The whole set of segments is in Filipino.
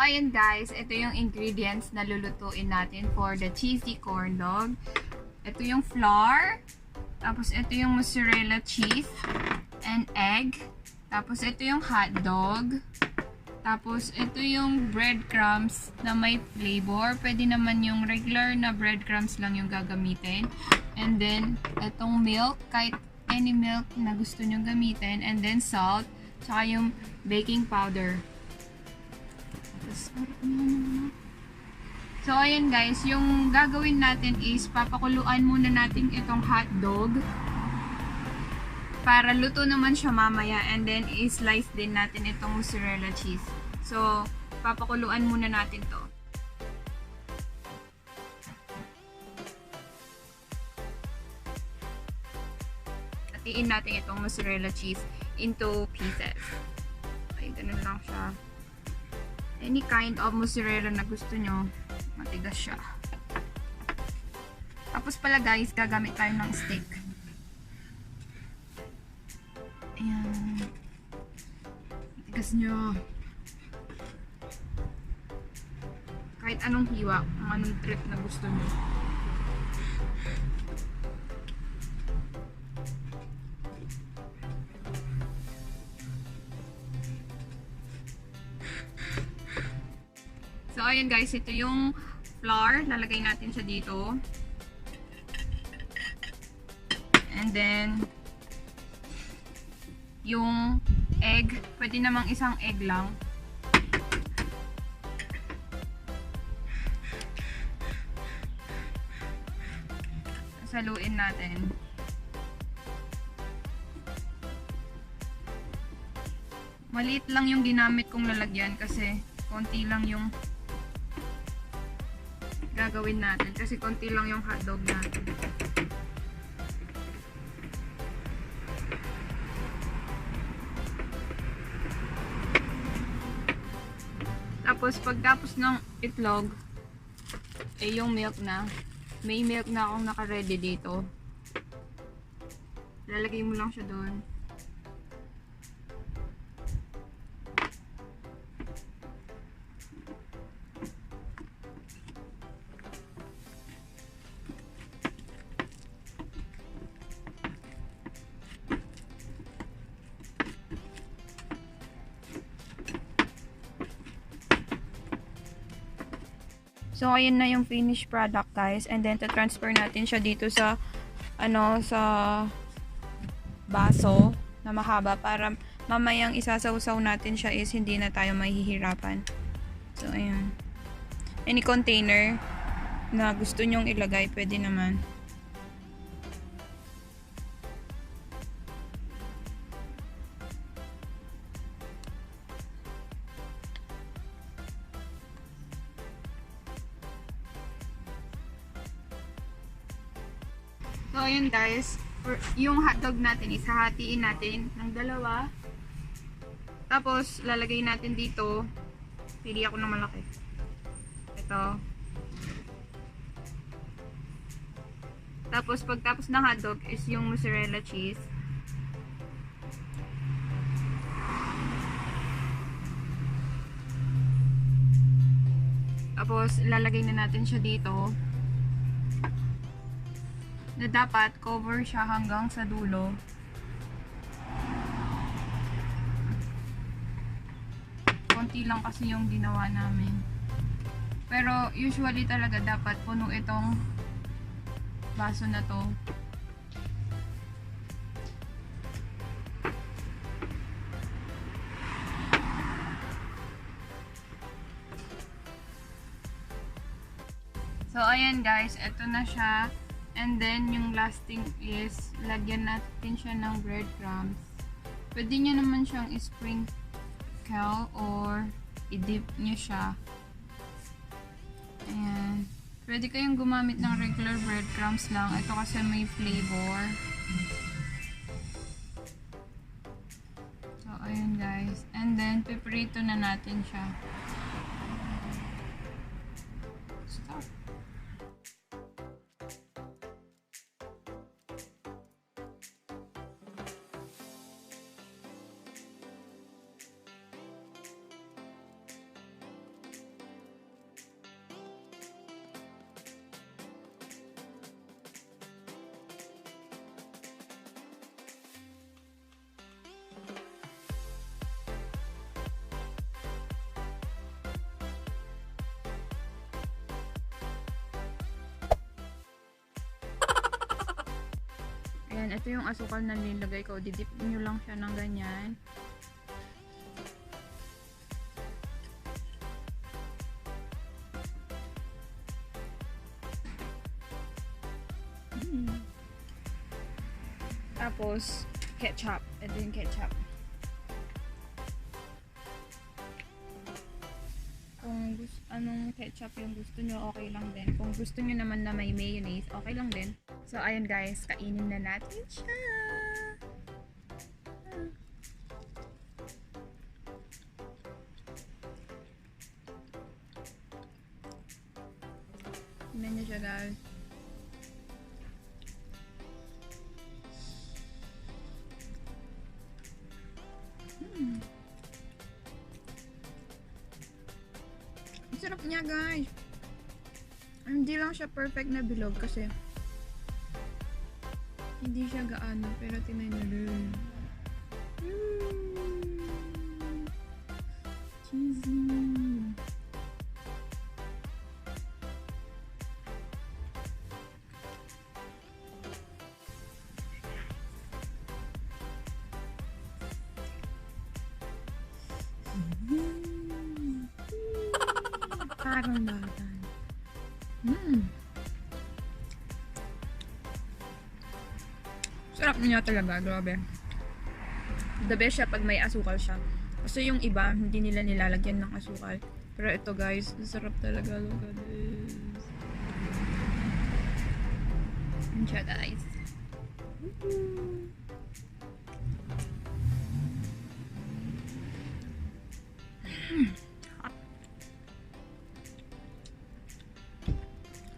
ayan guys, ito yung ingredients na lulutuin natin for the cheesy corn dog. Ito yung flour, tapos ito yung mozzarella cheese and egg, tapos ito yung hotdog, tapos ito yung breadcrumbs na may flavor. Pwede naman yung regular na breadcrumbs lang yung gagamitin. And then, itong milk, kahit any milk na gusto nyo gamitin. And then salt, tsaka yung baking powder. So, ayan guys, yung gagawin natin is papakuluan muna natin itong hotdog para luto naman siya mamaya, and then i-slice din natin itong mozzarella cheese. So, papakuluan muna natin to. Hatiin natin itong mozzarella cheese into pieces. Okay, ganun lang siya. Any kind of mozzarella na gusto nyo, matigas siya. Tapos pala guys, gagamit tayo ng stick. Ayan. Matigas nyo. Kahit anong hiwa, kung anong trip na gusto nyo. So, ayan guys, ito yung flour. Lalagay natin siya dito. And then, yung egg. Pwede namang isang egg lang. Saluin natin. Maliit lang yung ginamit kong lalagyan kasi konti lang yung gagawin natin, kasi konti lang yung hotdog natin. Tapos pagtapos ng itlog yung milk na, may milk na akong naka-ready dito. Lalagay mo lang siya doon. So, ayun na yung finished product guys. And then, to-transfer natin siya dito sa, sa baso na mahaba para mamayang isasawsaw natin siya is hindi na tayo mahihirapan. So, ayun. Any container na gusto nyong ilagay, pwede naman. So, ayun guys, yung hotdog natin, isahatiin natin ng dalawa. Tapos, lalagay natin dito. Pili ako ng malaki. Ito. Tapos, pagtapos ng hotdog is yung mozzarella cheese. Tapos, lalagay na natin siya dito. Na dapat cover siya hanggang sa dulo. Konti lang kasi yung ginawa namin. Pero usually talaga dapat puno itong baso na to. So ayan guys, ito na siya. And then, yung last thing is, lagyan natin siya ng breadcrumbs. Pwede nyo naman siyang i-sprinkle or i-dip nyo siya. Ayan. Pwede kayong gumamit ng regular breadcrumbs lang. Ito kasi may flavor. So, ayan guys. And then, piprito na natin siya. Stop. Then, ito yung asukal na nilagay ko. Didip nyo lang siya ng ganyan. Tapos, ketchup. Ito yung ketchup. Kung anong ketchup yung gusto nyo, okay lang din. Kung gusto nyo naman na may mayonnaise, okay lang din. So, ayun guys, kainin na natin siya. Tignan nyo siya guys. Sarap niya guys. Hindi lang siya perfect na bilog kasi hindi siya gaano, pero tingnan nyo rin. Cheesy. Parang bata. Sarap niya talaga, grabe. The best siya pag may asukal siya. Kasi yung iba, hindi nila nilalagyan ng asukal. Pero ito guys, sarap talaga. Look at this. Yan siya guys.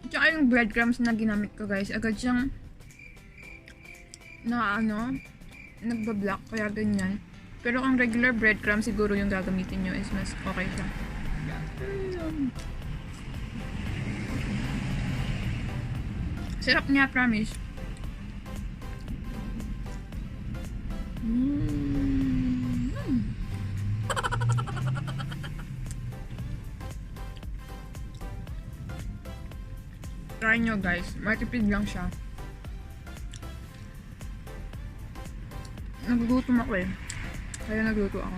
Tsaka yung breadcrumbs na ginamit ko guys, agad siyang nagbablock, kaya ganyan. Pero ang regular breadcrumbs siguro yung gagamitin nyo is mas okay siya. Sarap niya, promise. Try nyo guys, matipid lang siya. Nagugutom ako eh. Kaya nagluto ako.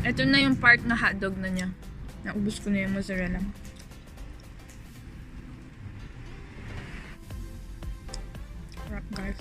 Ito na yung part na hotdog na niya. Naubos ko na yung mozzarella. Sarap guys.